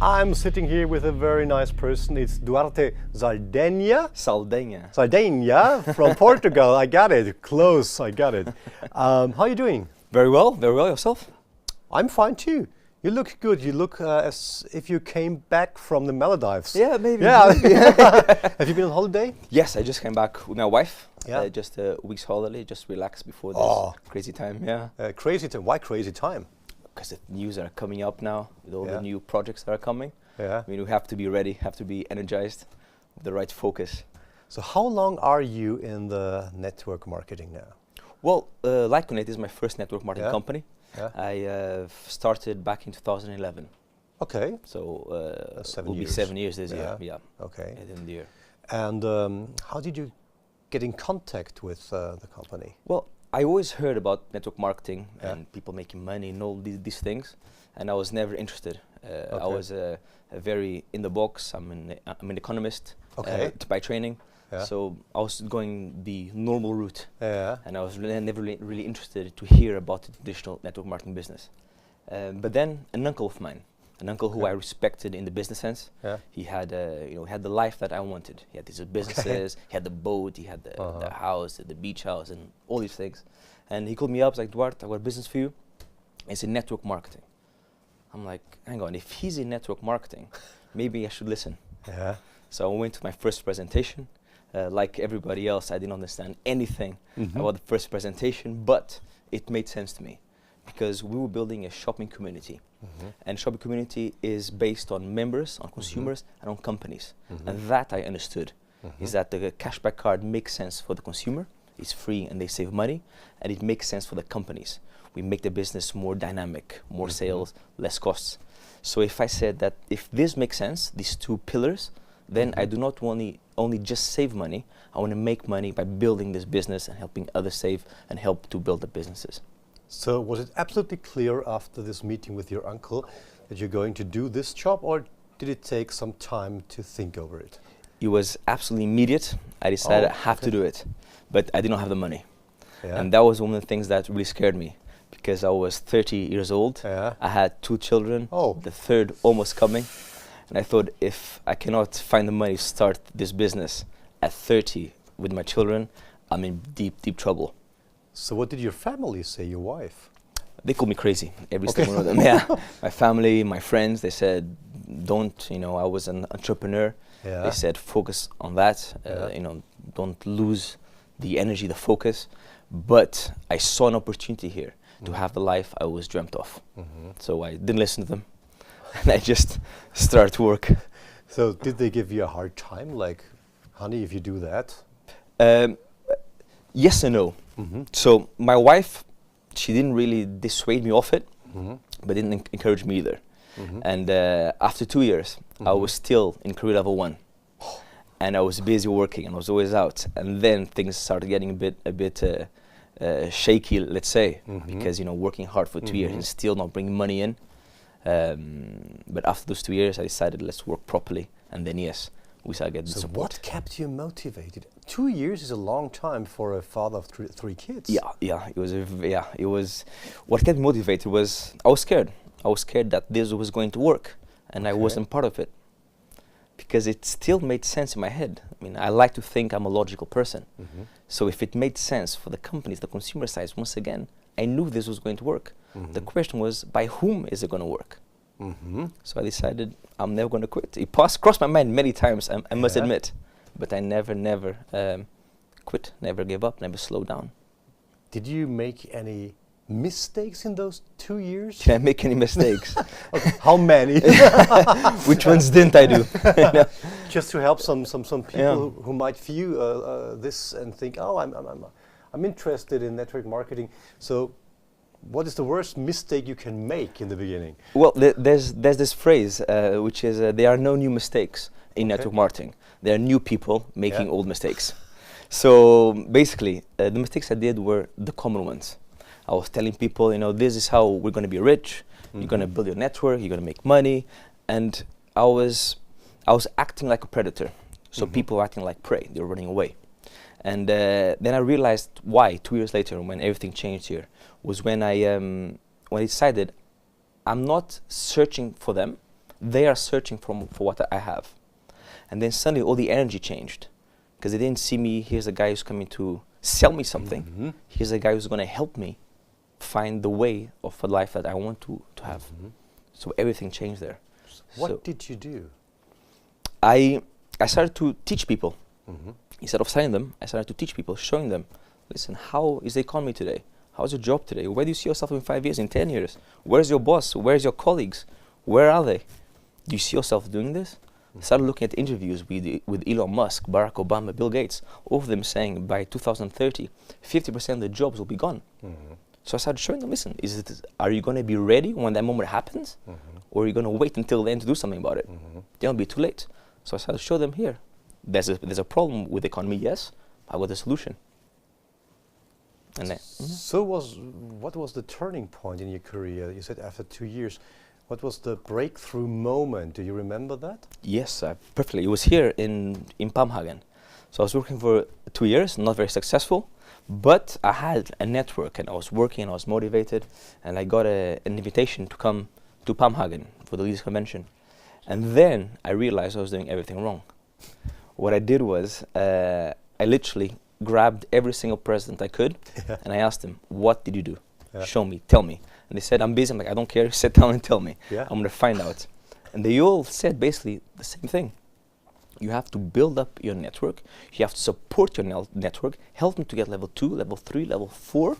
I'm sitting here with a very nice person. It's Duarte Saldanha from Portugal. I got it. Close, I got it. How are you doing? Very well yourself? I'm fine too. You look good. You look as if you came back from the Maldives. Yeah, maybe. Yeah. Have you been on holiday? Yes, I just came back with my wife. Yeah. Just a week's holiday, just relax before this crazy time. Yeah. Crazy time. Why crazy time? Because the news are coming up now with all the new projects that are coming. Yeah. I mean, we have to be ready, have to be energized, with the right focus. So how long are you in the network marketing now? Well, Lyconnect is my first network marketing company. Yeah. I started back in 2011. Okay. So it will be 7 years this year. Yeah. Okay. At the end of the year. And how did you get in contact with the company? Well, I always heard about network marketing and people making money and all these things, and I was never interested. I was a very in the box. I'm an economist by training, so I was going the normal route, and I was never really interested to hear about the traditional network marketing business. But then an uncle of mine, an uncle who I respected in the business sense, he had had the life that I wanted. He had these businesses, he had the boat, he had the house, the beach house, and all these things. And he called me up, he's like, Duarte, I got a business for you. It's in network marketing. I'm like, hang on, if he's in network marketing, maybe I should listen. Yeah. So I went to my first presentation. Like everybody else, I didn't understand anything about the first presentation, but it made sense to me because we were building a shopping community. And shopping community is based on members, on consumers, and on companies. And that I understood, is that the cashback card makes sense for the consumer, it's free and they save money, and it makes sense for the companies. We make the business more dynamic, more sales, less costs. So if I said that if this makes sense, these two pillars, then I do not only just save money, I want to make money by building this business and helping others save and help to build the businesses. So was it absolutely clear after this meeting with your uncle that you're going to do this job, or did it take some time to think over it? It was absolutely immediate. I decided I have to do it, but I did not have the money. And that was one of the things that really scared me because I was 30 years old. I had 2 children, the third almost coming. And I thought if I cannot find the money to start this business at 30 with my children, I'm in deep trouble. So what did your family say, your wife? They called me crazy, every single one of them. Yeah, my family, my friends, they said, don't, I was an entrepreneur. They said, focus on that, don't lose the energy, the focus. But I saw an opportunity here to have the life I always dreamt of. So I didn't listen to them, and I just started work. So did they give you a hard time, like, honey, if you do that? Yes and no. So my wife, she didn't really dissuade me off it, but didn't encourage me either. And after 2 years, I was still in career level 1, and I was busy working, and I was always out. And then things started getting a bit shaky, let's say, because working hard for 2 years and still not bringing money in. But after those 2 years, I decided let's work properly, and then yes, we started getting support. So what kept you motivated? 2 years is a long time for a father of 3 kids. Yeah, it was. What kept me motivated was I was scared. I was scared that this was going to work, and I wasn't part of it, because it still made sense in my head. I mean, I like to think I'm a logical person. So if it made sense for the companies, the consumer side, once again, I knew this was going to work. The question was, by whom is it going to work? So I decided I'm never going to quit. It crossed my mind many times, I must admit, but I never quit, never gave up, never slowed down. Did you make any mistakes in those 2 years? Did I make any mistakes? How many? Which ones didn't I do? Just to help some people who might view this and think, oh, I'm interested in network marketing. So what is the worst mistake you can make in the beginning? Well, there's this phrase, which is, there are no new mistakes in network marketing. There are new people making old mistakes. So basically, the mistakes I did were the common ones. I was telling people, this is how we're going to be rich. You're going to build your network. You're going to make money. And I was acting like a predator. So people were acting like prey. They were running away. And then I realized why 2 years later, when everything changed here, was when I decided I'm not searching for them. They are searching for what I have. And then suddenly all the energy changed, because they didn't see me, here's a guy who's coming to sell me something. Mm-hmm. Here's a guy who's going to help me find the way of a life that I want to have. Mm-hmm. So everything changed there. What did you do? I started to teach people. Mm-hmm. Instead of selling them, I started to teach people, showing them, listen, how is the economy today? How's your job today? Where do you see yourself in 5 years, in 10 years? Where's your boss? Where's your colleagues? Where are they? Do you see yourself doing this? Mm-hmm. Started looking at interviews with Elon Musk, Barack Obama, Bill Gates, all of them saying by 2030, 50% of the jobs will be gone. Mm-hmm. So I started showing them, listen, are you going to be ready when that moment happens? Mm-hmm. Or are you going to wait until then to do something about it? Mm-hmm. Then it'll be too late. So I started to show them, here, there's a problem with the economy, yes, I got the solution. And then, So what was the turning point in your career? You said after 2 years. What was the breakthrough moment? Do you remember that? yes, perfectly. It was here in Pamhagen. So I was working for 2 years, not very successful, but I had a network and I was working and I was motivated, and I got an invitation to come to Pamhagen for the Leaders Convention. And then I realized I was doing everything wrong. What I did was I literally grabbed every single president I could and I asked them, what did you do? Show me, tell me. And they said, I'm busy. I'm like, I don't care, sit down and tell me. I'm going to find out. And they all said basically the same thing. You have to build up your network. You have to support your network, help them to get level 2, level 3, level 4,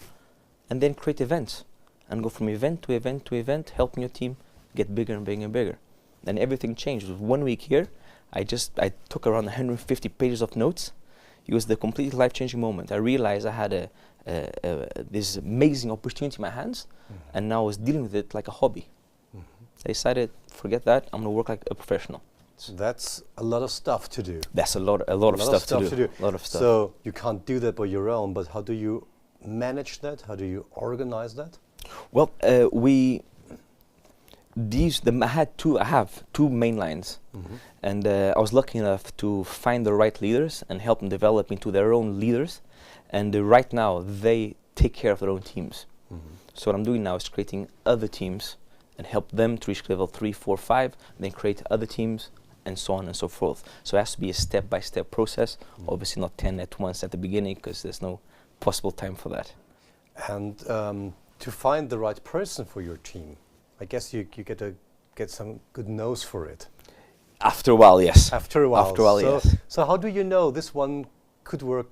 and then create events. And go from event to event to event, helping your team get bigger and bigger and bigger. And everything changed. It was 1 week here. I took around 150 pages of notes. It was the completely life-changing moment. I realized I had this amazing opportunity in my hands, and now I was dealing with it like a hobby. I decided, forget that, I'm going to work like a professional. That's a lot of stuff to do. That's a lot of stuff to do. A lot of stuff. So you can't do that by your own, but how do you manage that? How do you organize that? Well, I have two main lines, and I was lucky enough to find the right leaders and help them develop into their own leaders. And right now, they take care of their own teams. So what I'm doing now is creating other teams and help them to reach level 3, 4, 5, and then create other teams, and so on and so forth. So it has to be a step-by-step process. Obviously not 10 at once at the beginning, because there's no possible time for that. And to find the right person for your team, I guess you get some good nose for it. After a while, yes. After a while, yes. So how do you know this one could work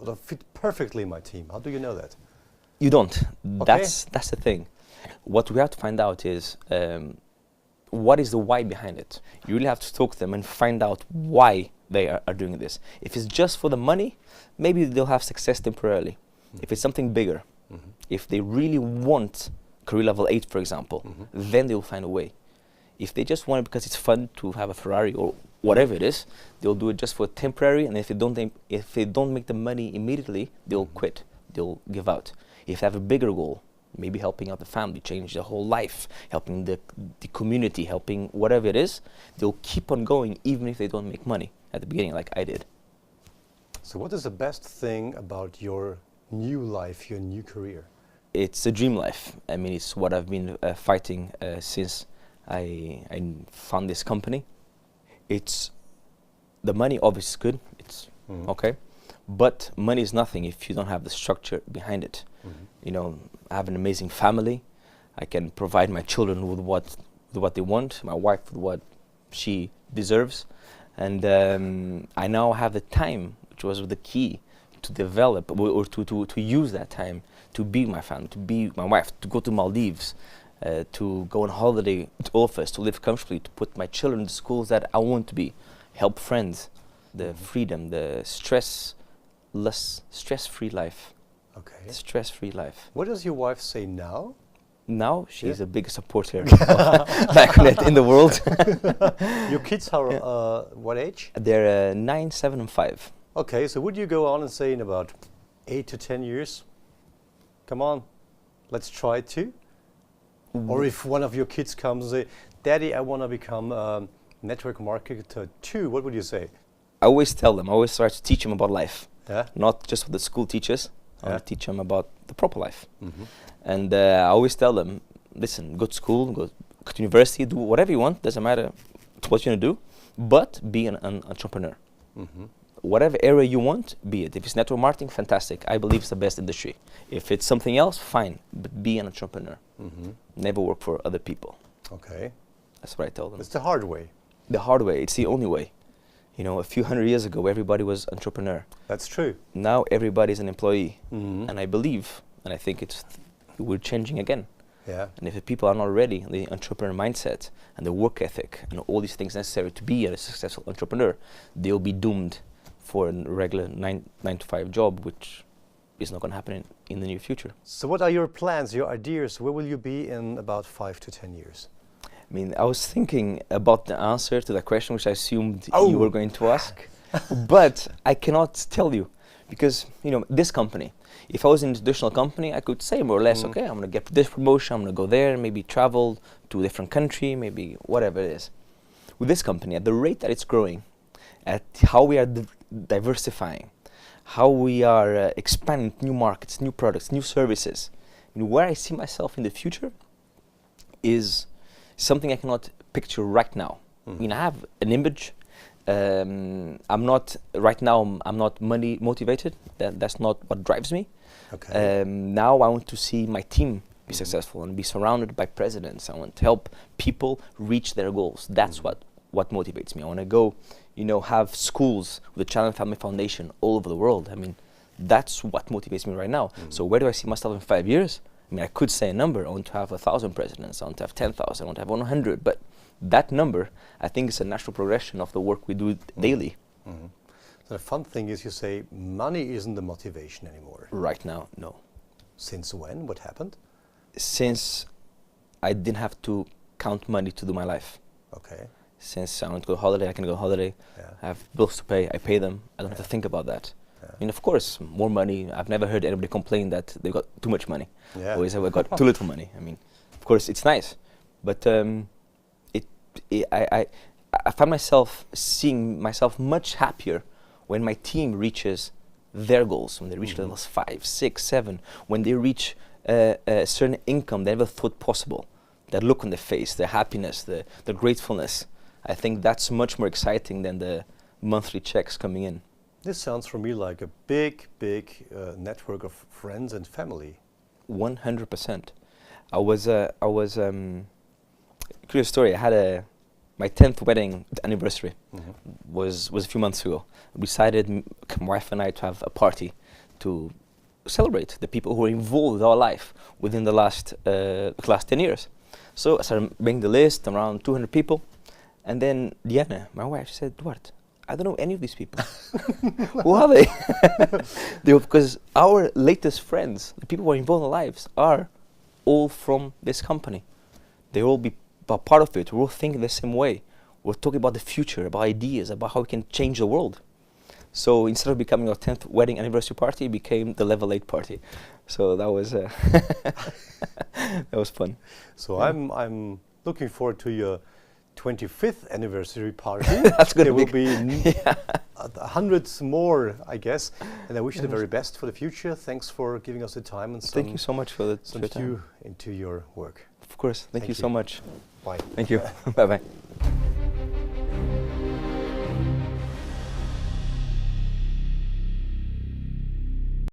or fit perfectly in my team? How do you know that? You don't. Okay. That's the thing. What we have to find out is what is the why behind it. You really have to talk to them and find out why they are doing this. If it's just for the money, maybe they'll have success temporarily. If it's something bigger, if they really want career level 8, for example, then they'll find a way. If they just want it because it's fun to have a Ferrari or whatever it is, they'll do it just for temporary, and if they don't make the money immediately, they'll quit, they'll give out. If they have a bigger goal, maybe helping out the family, change their whole life, helping the community, helping whatever it is, they'll keep on going even if they don't make money at the beginning like I did. So what is the best thing about your new life, your new career? It's a dream life. I mean, it's what I've been fighting since I found this company. It's the money obviously is good, it's okay, but money is nothing if you don't have the structure behind it. You know, I have an amazing family. I can provide my children with what they want, my wife with what she deserves, and I now have the time, which was the key to develop or to use that time to be my family, to be my wife, to go to Maldives, to go on holiday to office, to live comfortably, to put my children in the schools that I want to be, help friends, the freedom, the stress-free life. Okay. Stress-free life. What does your wife say now? Now she's the biggest supporter of MacroNet in the world. Your kids are what age? They're 9, 7, and 5. Okay, so would you go on and say in about 8 to 10 years, come on, let's try it too? Or if one of your kids comes and say, Daddy, I want to become a network marketer too, what would you say? I always tell them, I always try to teach them about life. Yeah? Not just what the school teaches, I want to teach them about the proper life. And I always tell them, listen, go to school, go to university, do whatever you want, doesn't matter what you're gonna do, but be an entrepreneur. Whatever area you want, be it. If it's network marketing, fantastic. I believe it's the best industry. If it's something else, fine, but be an entrepreneur. Never work for other people. Okay. That's what I tell them. It's the hard way. The hard way, it's the only way. You know, a few hundred years ago, everybody was entrepreneur. That's true. Now everybody's an employee. And I believe, and I think we're changing again. Yeah. And if the people are not ready, the entrepreneur mindset and the work ethic and all these things necessary to be a successful entrepreneur, they'll be doomed for a regular 9 to 5 job, which is not going to happen in the near future. So what are your plans, your ideas? Where will you be in about 5 to 10 years? I mean, I was thinking about the answer to that question, which I assumed you were going to ask, but I cannot tell you because, you know, this company, if I was in a traditional company, I could say more or less, okay, I'm going to get this promotion, I'm going to go there, maybe travel to a different country, maybe whatever it is. With this company, at the rate that it's growing, at how we are diversifying, how we are expanding new markets, new products, new services, and where I see myself in the future is something I cannot picture right now. I mean, I have an image. I'm not right now. I'm not money motivated. That's not what drives me. Okay. Now I want to see my team be successful and be surrounded by presidents. I want to help people reach their goals. That's what motivates me. I want to go, you know, have schools with the Child and Family Foundation all over the world. I mean, that's what motivates me right now. So where do I see myself in 5 years? I mean, I could say a number. I want to have 1,000 presidents. I want to have 10,000. I want to have 100. But that number, I think, is a natural progression of the work we do daily. The fun thing is you say money isn't the motivation anymore. Right now, no. Since when? What happened? Since I didn't have to count money to do my life. Okay. Since I want to go on holiday, I can go on holiday. Yeah. I have bills to pay, I pay them. I don't have to think about that. I mean, of course, more money. I've never heard anybody complain that they got too much money. Yeah. Always have I got too little money. I mean, of course, it's nice, but I find myself seeing myself much happier when my team reaches their goals, when they reach levels 5, 6, 7, when they reach a certain income they never thought possible. That look on their face, the happiness, the gratefulness. I think that's much more exciting than the monthly checks coming in. This sounds for me like a big network of friends and family. 100%. I was curious story. I had my 10th wedding anniversary was a few months ago. We decided, my wife and I, to have a party to celebrate the people who were involved with our life within the last 10 years. So I started making the list, around 200 people, and then Diana, my wife, said, Duarte, I don't know any of these people. Who are they? Because our latest friends, the people who are involved in our lives, are all from this company. They all be part of it. We're all thinking the same way. We're talking about the future, about ideas, about how we can change the world. So instead of becoming our 10th wedding anniversary party, it became the level 8 party. So that was that was fun. So yeah. I'm looking forward to your 25th anniversary party. That's good. There will be hundreds more, I guess. And I wish you the very best for the future. Thanks for giving us the time and thank you so much for the view into your work. Of course. Thank you so much. Bye. Thank you. Bye bye.